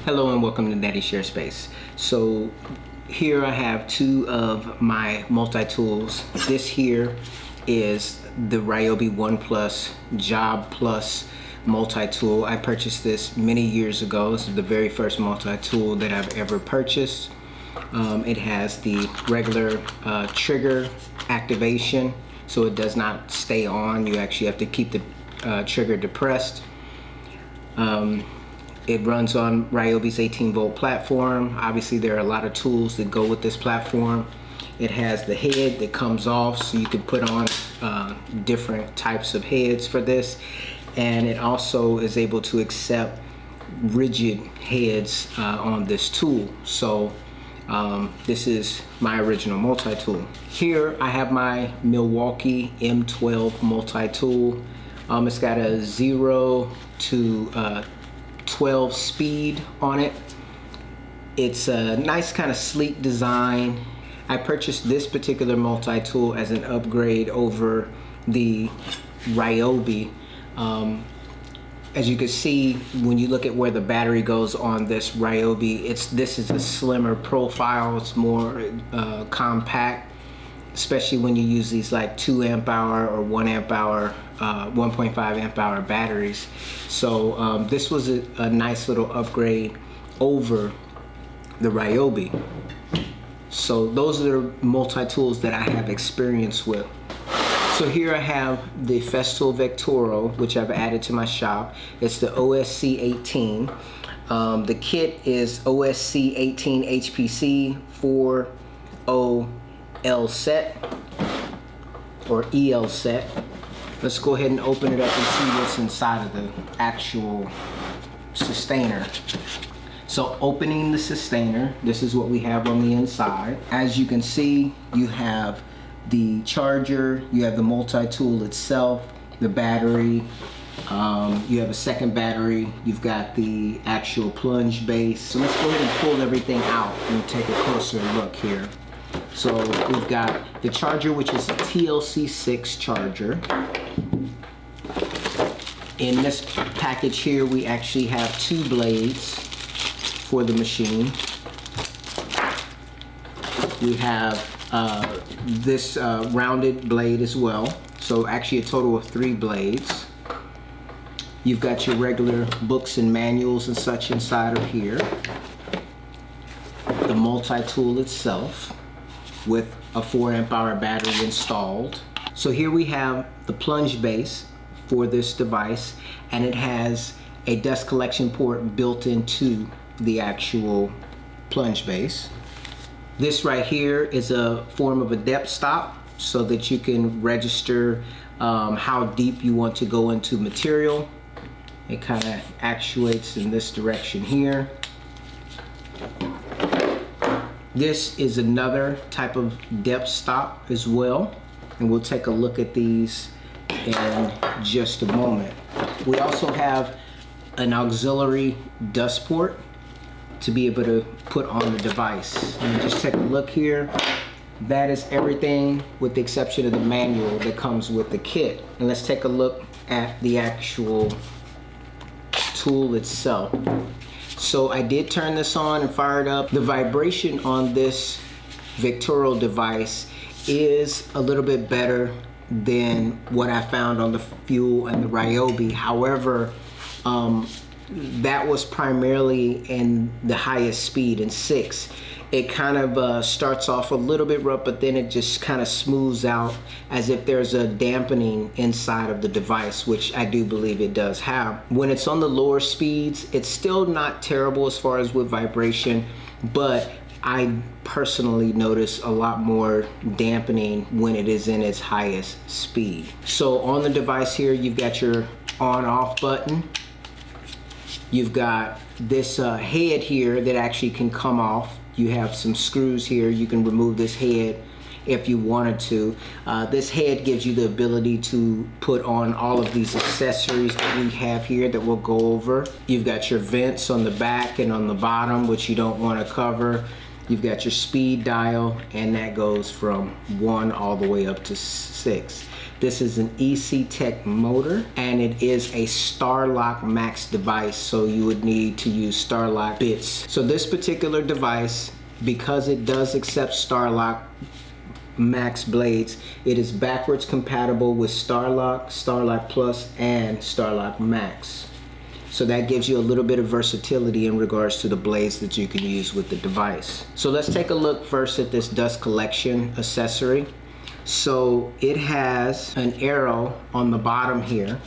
Hello and welcome to Daddy Share Space. So here I have two of my multi-tools. This here is the Ryobi One Plus Job Plus multi-tool. I purchased this many years ago. This is the very first multi-tool that I've ever purchased. It has the regular trigger activation, so it does not stay on. You actually have to keep the trigger depressed. It runs on Ryobi's 18-volt platform. Obviously, there are a lot of tools that go with this platform. It has the head that comes off, so you can put on different types of heads for this. And it also is able to accept rigid heads on this tool. So this is my original multi-tool. Here I have my Milwaukee M12 multi-tool. It's got a 0 to 12 speed on it. It's a nice kind of sleek design. I purchased this particular multi-tool as an upgrade over the Ryobi. As you can see, when you look at where the battery goes on this Ryobi, this is a slimmer profile. It's more compact, especially when you use these like 2 amp hour or 1 amp hour 1.5 amp hour batteries. So this was a nice little upgrade over the Ryobi. So those are the multi-tools that I have experience with. So here I have the Festool VECTURO, which I've added to my shop. It's the OSC 18. The kit is OSC 18 HPC 4.0 L set or EL set. Let's go ahead and open it up and see what's inside of the actual sustainer. So opening the sustainer, this is what we have on the inside. As you can see, you have the charger, you have the multi-tool itself, the battery, you have a second battery, you've got the actual plunge base. So let's go ahead and pull everything out and take a closer look here. So we've got the charger, which is a TLC6 charger. In this package here, we actually have 2 blades for the machine. We have this rounded blade as well. So actually a total of 3 blades. You've got your regular books and manuals and such inside of here. The multi-tool itself with a 4 amp hour battery installed. So here we have the plunge base for this device, and it has a dust collection port built into the actual plunge base. This right here is a form of a depth stop so that you can register how deep you want to go into material. It kind of actuates in this direction here. This is another type of depth stop as well, and we'll take a look at these in just a moment. We also have an auxiliary dust port to be able to put on the device. And just take a look here. That is everything with the exception of the manual that comes with the kit. And let's take a look at the actual tool itself. So I did turn this on and fire it up. The vibration on this VECTURO device is a little bit better than what I found on the Festool and the Ryobi. However, that was primarily in the highest speed in 6. It kind of starts off a little bit rough, but then it just kind of smooths out as if there's a dampening inside of the device, which I do believe it does have. When it's on the lower speeds, it's still not terrible as far as with vibration, but I personally notice a lot more dampening when it is in its highest speed. So on the device here, you've got your on-off button. You've got this head here that actually can come off. You have some screws here. You can remove this head if you wanted to. This head gives you the ability to put on all of these accessories that we have here that we'll go over. You've got your vents on the back and on the bottom, which you don't want to cover. You've got your speed dial, and that goes from 1 all the way up to 6. This is an EC Tech motor, and it is a Starlock Max device, so you would need to use Starlock bits. So this particular device, because it does accept Starlock Max blades, it is backwards compatible with Starlock, Starlock Plus, and Starlock Max. So that gives you a little bit of versatility in regards to the blades that you can use with the device. So let's take a look first at this dust collection accessory. So it has an arrow on the bottom here,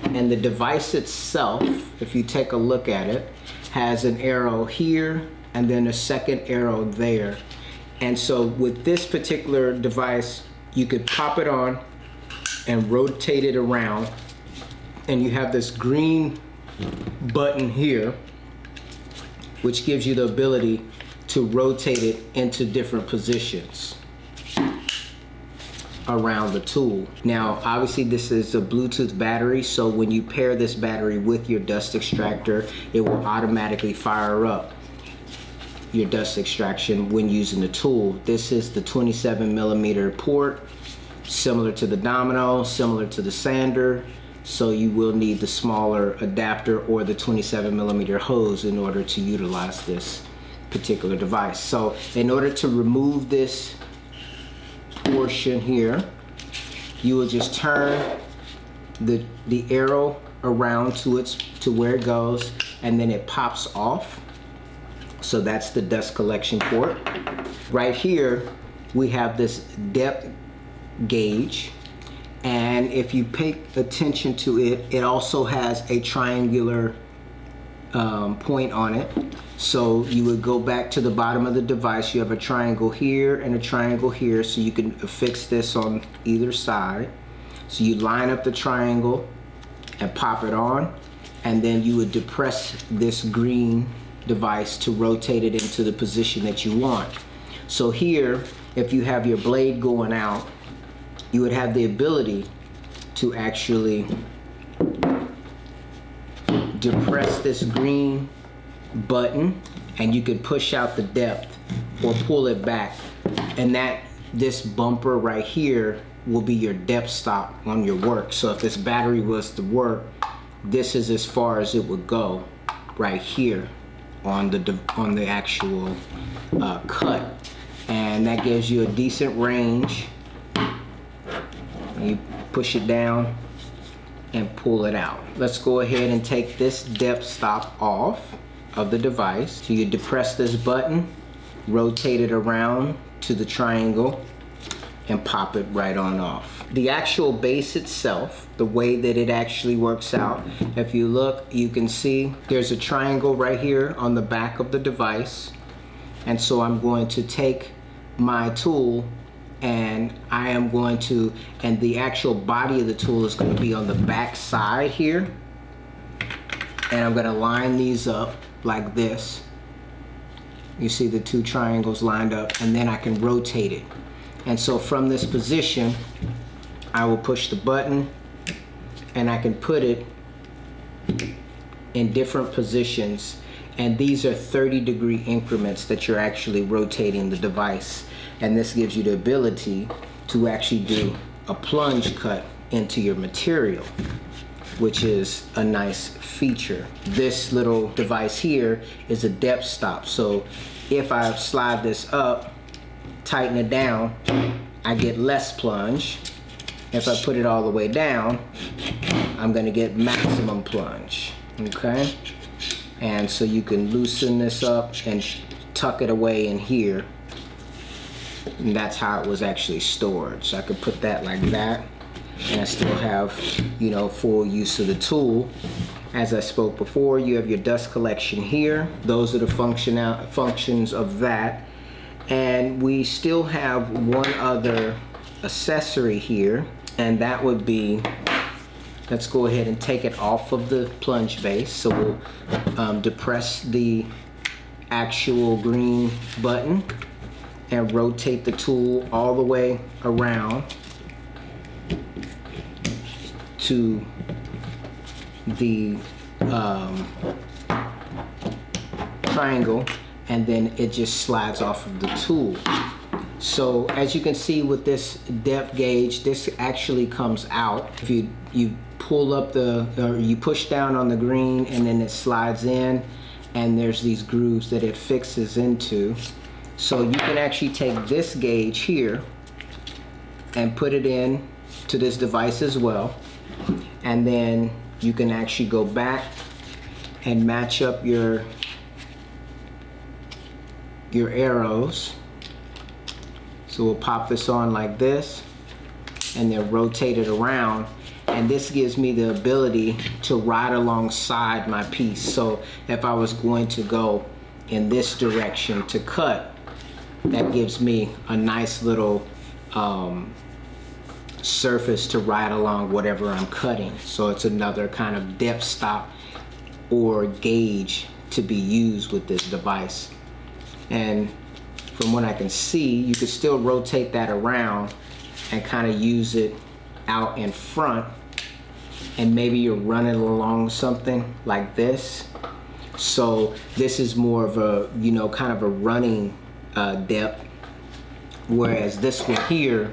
and the device itself, if you take a look at it, has an arrow here and then a second arrow there. And so with this particular device, you could pop it on and rotate it around, and you have this green button here, which gives you the ability to rotate it into different positions around the tool. Now, obviously this is a Bluetooth battery, so when you pair this battery with your dust extractor, it will automatically fire up your dust extraction when using the tool. This is the 27mm port, similar to the Domino, similar to the sander, so you will need the smaller adapter or the 27mm hose in order to utilize this particular device. So in order to remove this portion here, you will just turn the arrow around to where it goes, and then it pops off. So that's the dust collection port. Right here we have this depth gauge, and if you pay attention to it, it also has a triangular point on it. So you would go back to the bottom of the device, you have a triangle here and a triangle here, so you can affix this on either side. So you line up the triangle and pop it on, and then you would depress this green device to rotate it into the position that you want. So here, if you have your blade going out, you would have the ability to actually depress this green button, and you could push out the depth or pull it back, and this bumper right here will be your depth stop on your work. So if this battery was to work, this is as far as it would go right here on the actual cut, and that gives you a decent range. You push it down and pull it out. Let's go ahead and take this depth stop off of the device. So you depress this button, rotate it around to the triangle, and pop it right on off. The actual base itself, the way that it actually works out, if you look, you can see there's a triangle right here on the back of the device. And so I'm going to take my tool, and and the actual body of the tool is going to be on the back side here. And I'm going to line these up like this. You see the two triangles lined up, and then I can rotate it. And so from this position, I will push the button, and I can put it in different positions. And these are 30-degree increments that you're actually rotating the device. And this gives you the ability to actually do a plunge cut into your material, which is a nice feature. This little device here is a depth stop. So if I slide this up, tighten it down, I get less plunge. If I put it all the way down, I'm gonna get maximum plunge, okay? And so you can loosen this up and tuck it away in here. And that's how it was actually stored. So I could put that like that, and I still have, you know, full use of the tool. As I spoke before, you have your dust collection here. Those are the functions of that. And we still have one other accessory here, and that would be, let's go ahead and take it off of the plunge base. So we'll depress the actual green button and rotate the tool all the way around to the triangle, and then it just slides off of the tool. So as you can see with this depth gauge, this actually comes out. If you pull up or you push down on the green, and then it slides in, and there's these grooves that it fixes into. So you can actually take this gauge here and put it in to this device as well, and then you can actually go back and match up your arrows. So we'll pop this on like this, and then rotate it around, and this gives me the ability to ride alongside my piece. So if I was going to go in this direction to cut, that gives me a nice little surface to ride along whatever I'm cutting. So it's another kind of depth stop or gauge to be used with this device. And from what I can see, you could still rotate that around and kind of use it out in front, and maybe you're running along something like this. So this is more of a, you know, kind of a running depth, whereas this one here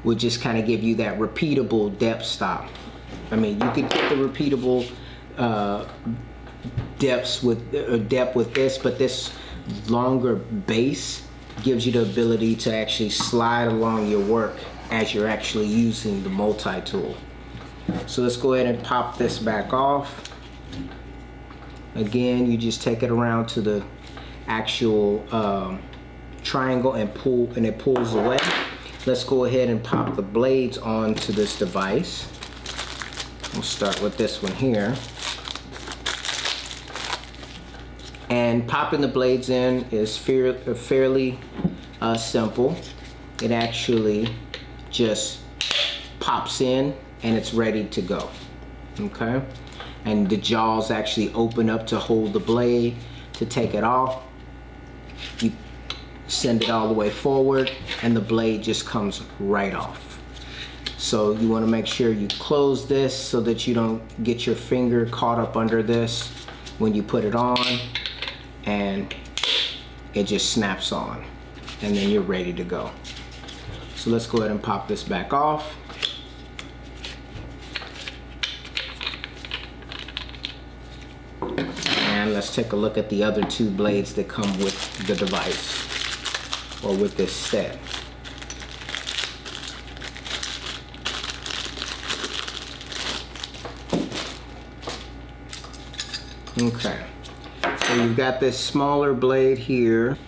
would just kind of give you that repeatable depth stop. I mean, you could get the repeatable depth with this, but this longer base gives you the ability to actually slide along your work as you're actually using the multi-tool. So let's go ahead and pop this back off. Again, you just take it around to the actual triangle and pull, and it pulls away. Let's go ahead and pop the blades onto this device. We'll start with this one here. And popping the blades in is fairly simple. It actually just pops in and it's ready to go. Okay? And the jaws actually open up to hold the blade. To take it off, you send it all the way forward and the blade just comes right off. So you want to make sure you close this so that you don't get your finger caught up under this when you put it on, and it just snaps on, and then you're ready to go. So let's go ahead and pop this back off. And let's take a look at the other two blades that come with the device, or with this set. Okay, so you've got this smaller blade here.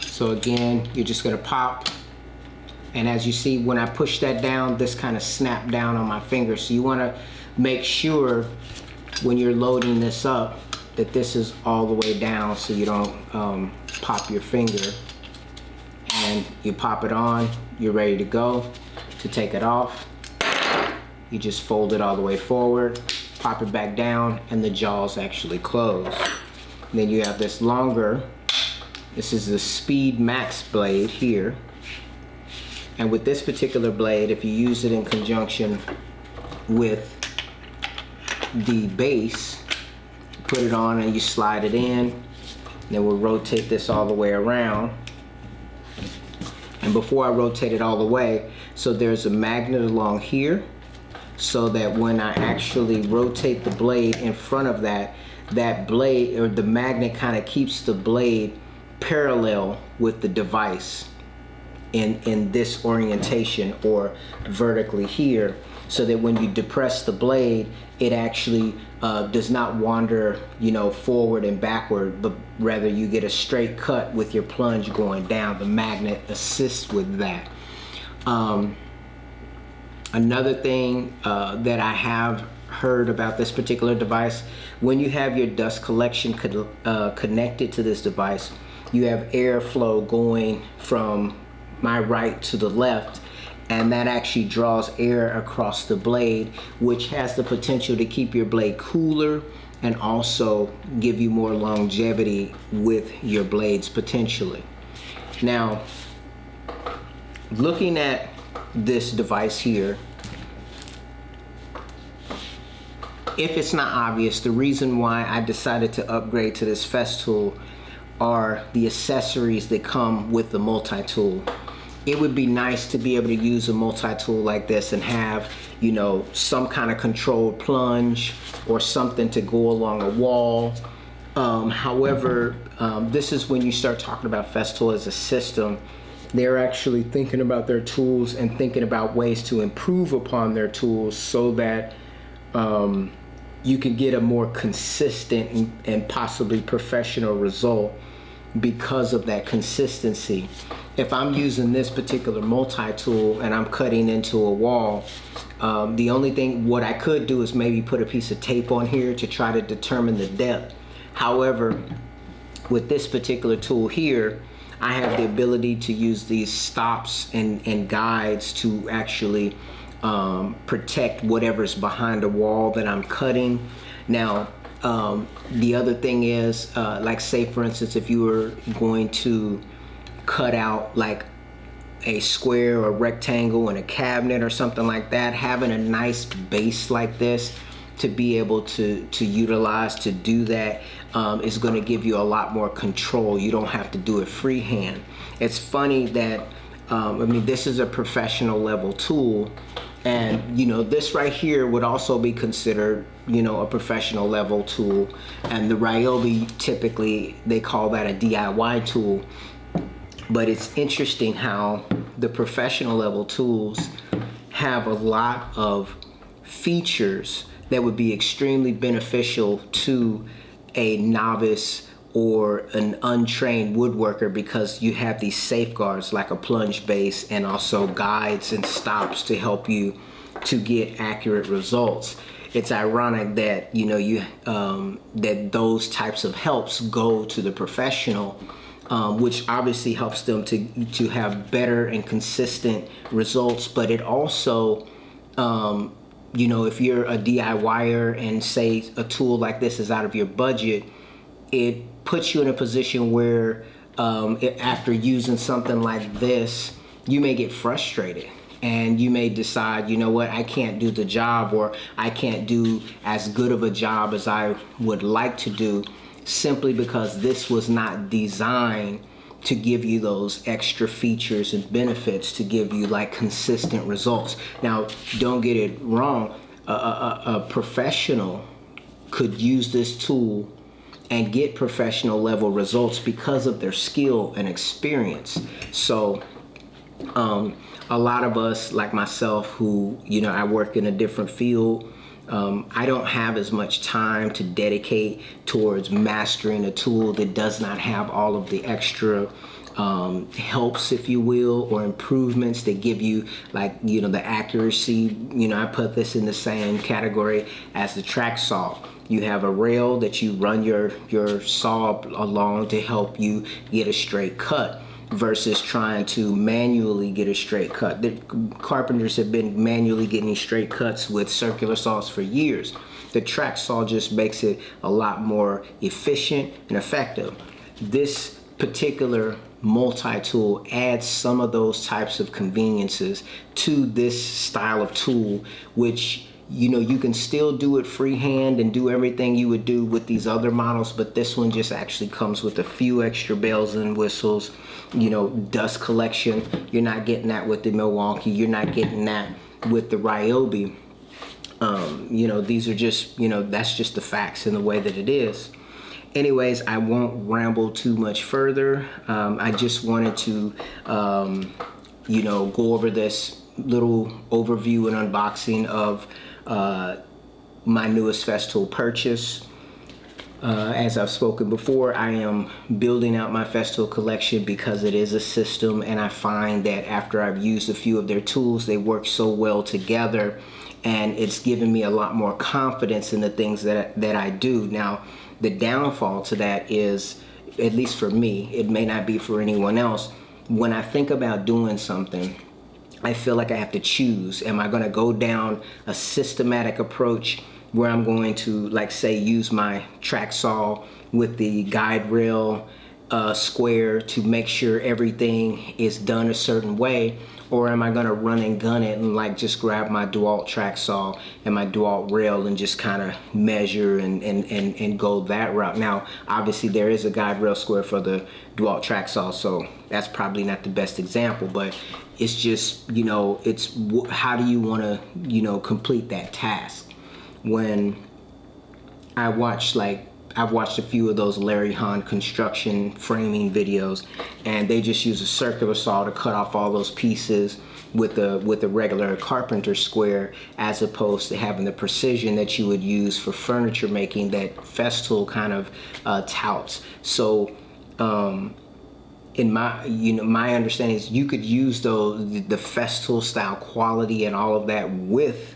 So again, you're just gonna pop, and as you see, when I push that down, this kind of snapped down on my finger. So you wanna make sure when you're loading this up that this is all the way down so you don't pop your finger. And you pop it on, you're ready to go. To take it off, you just fold it all the way forward, pop it back down, and the jaws actually close. And then you have this longer, this is the Speed Max blade here. And with this particular blade, if you use it in conjunction with the base, put it on and you slide it in, then we'll rotate this all the way around. And before I rotate it all the way, so there's a magnet along here, so that when I actually rotate the blade in front of that blade, or the magnet kind of keeps the blade parallel with the device in this orientation, or vertically here, so that when you depress the blade, it actually does not wander, you know, forward and backward, but rather you get a straight cut with your plunge going down. The magnet assists with that. Another thing that I have heard about this particular device, when you have your dust collection connected to this device, you have airflow going from my right to the left, and that actually draws air across the blade, which has the potential to keep your blade cooler and also give you more longevity with your blades potentially. Now, looking at this device here, if it's not obvious, the reason why I decided to upgrade to this Festool are the accessories that come with the multi-tool. It would be nice to be able to use a multi-tool like this and have, you know, some kind of controlled plunge or something to go along a wall. However, this is when you start talking about Festool as a system. They're actually thinking about their tools and thinking about ways to improve upon their tools so that you can get a more consistent and possibly professional result because of that consistency. If I'm using this particular multi-tool and I'm cutting into a wall, the only thing, what I could do is maybe put a piece of tape on here to try to determine the depth. However, with this particular tool here, I have the ability to use these stops and guides to actually protect whatever's behind the wall that I'm cutting. Now, the other thing is, like say for instance, if you were going to cut out like a square or rectangle in a cabinet or something like that, having a nice base like this to be able to utilize to do that is going to give you a lot more control. You don't have to do it freehand. It's funny that I mean, this is a professional level tool, and you know, this right here would also be considered, you know, a professional level tool, and the Ryobi, typically they call that a DIY tool. But it's interesting how the professional level tools have a lot of features that would be extremely beneficial to a novice or an untrained woodworker, because you have these safeguards like a plunge base and also guides and stops to help you to get accurate results. It's ironic that, you know, that those types of helps go to the professional, which obviously helps them to have better and consistent results. But it also, you know, if you're a DIYer and say a tool like this is out of your budget, it puts you in a position where after using something like this, you may get frustrated and you may decide, you know what, I can't do the job, or I can't do as good of a job as I would like to do, simply because this was not designed to give you those extra features and benefits to give you like consistent results. Now, don't get it wrong, a professional could use this tool and get professional level results because of their skill and experience. So a lot of us, like myself, who, you know, I work in a different field, I don't have as much time to dedicate towards mastering a tool that does not have all of the extra helps, if you will, or improvements that give you, like, you know, the accuracy. You know, I put this in the same category as the track saw. You have a rail that you run your saw along to help you get a straight cut, versus trying to manually get a straight cut. The carpenters have been manually getting straight cuts with circular saws for years. The track saw just makes it a lot more efficient and effective. This particular multi-tool adds some of those types of conveniences to this style of tool, which, you know, you can still do it freehand and do everything you would do with these other models, but this one just actually comes with a few extra bells and whistles. You know, dust collection, you're not getting that with the Milwaukee, you're not getting that with the Ryobi. You know, these are just, you know, that's just the facts and the way that it is. Anyways, I won't ramble too much further. I just wanted to, you know, go over this little overview and unboxing of my newest Festool purchase. As I've spoken before, I am building out my Festool collection because it is a system, and I find that after I've used a few of their tools, they work so well together, and it's given me a lot more confidence in the things that I do. Now, the downfall to that is, at least for me, it may not be for anyone else, when I think about doing something, I feel like I have to choose. Am I going to go down a systematic approach where I'm going to, like, say, use my track saw with the guide rail square to make sure everything is done a certain way, or am I gonna run and gun it and like just grab my DeWalt track saw and my DeWalt rail and just kind of measure and go that route? Now, obviously there is a guide rail square for the DeWalt track saw, so that's probably not the best example, but it's just, you know, it's how do you want to, you know, complete that task? When I've watched a few of those Larry Hahn construction framing videos, and they just use a circular saw to cut off all those pieces with a regular carpenter square, as opposed to having the precision that you would use for furniture making that Festool kind of touts. So in my understanding is you could use the Festool style quality and all of that with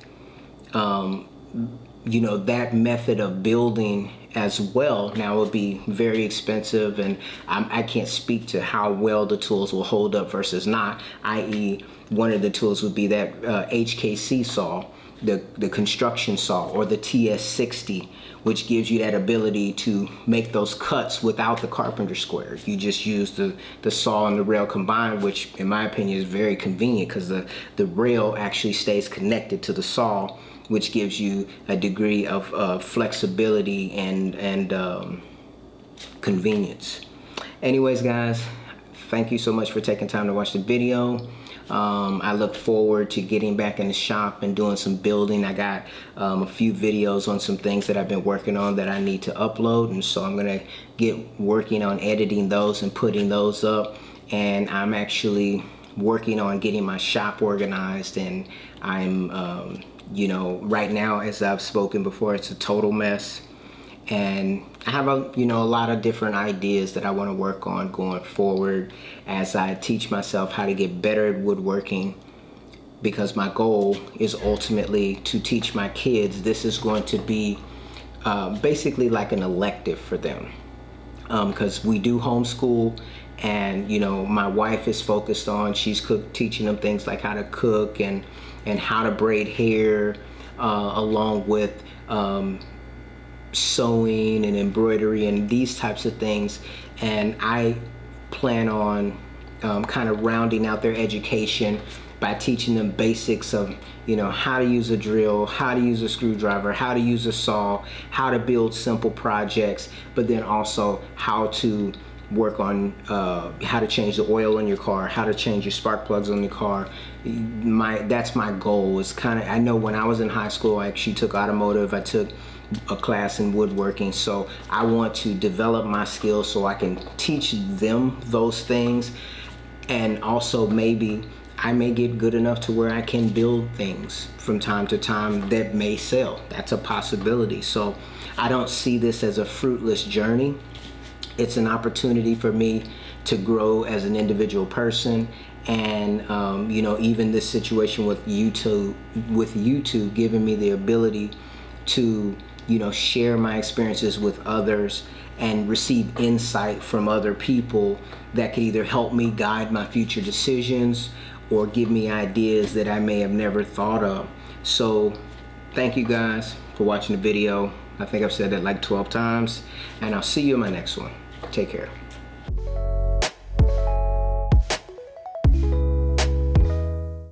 you know, that method of building as well. Now, it would be very expensive, and I can't speak to how well the tools will hold up versus not, i.e. one of the tools would be that HPC saw, the construction saw, or the TS60, which gives you that ability to make those cuts without the carpenter square. You just use the saw and the rail combined, which in my opinion is very convenient because the rail actually stays connected to the saw, which gives you a degree of flexibility and convenience. Anyways, guys, thank you so much for taking time to watch the video. I look forward to getting back in the shop and doing some building. I got a few videos on some things that I've been working on that I need to upload, and so I'm gonna get working on editing those and putting those up. And I'm actually working on getting my shop organized, and I'm you know, right now, as I've spoken before, it's a total mess, and I have a lot of different ideas that I want to work on going forward as I teach myself how to get better at woodworking, because my goal is ultimately to teach my kids. This is going to be basically like an elective for them, because we do homeschool, and you know, my wife is focused on, she's teaching them things like how to cook and how to braid hair, along with sewing and embroidery and these types of things. And I plan on kind of rounding out their education by teaching them basics of, you know, how to use a drill, how to use a screwdriver, how to use a saw, how to build simple projects, but then also how to work on how to change the oil in your car, how to change your spark plugs on your car. That's my goal. Is kind of, I know when I was in high school, I actually took automotive. I took a class in woodworking, so I want to develop my skills so I can teach them those things, and also maybe I may get good enough to where I can build things from time to time that may sell. That's a possibility. So I don't see this as a fruitless journey. It's an opportunity for me to grow as an individual person, and you know, even this situation with YouTube giving me the ability to, you know, share my experiences with others and receive insight from other people that could either help me guide my future decisions or give me ideas that I may have never thought of. So thank you guys for watching the video. I think I've said that like 12 times, and I'll see you in my next one. Take care.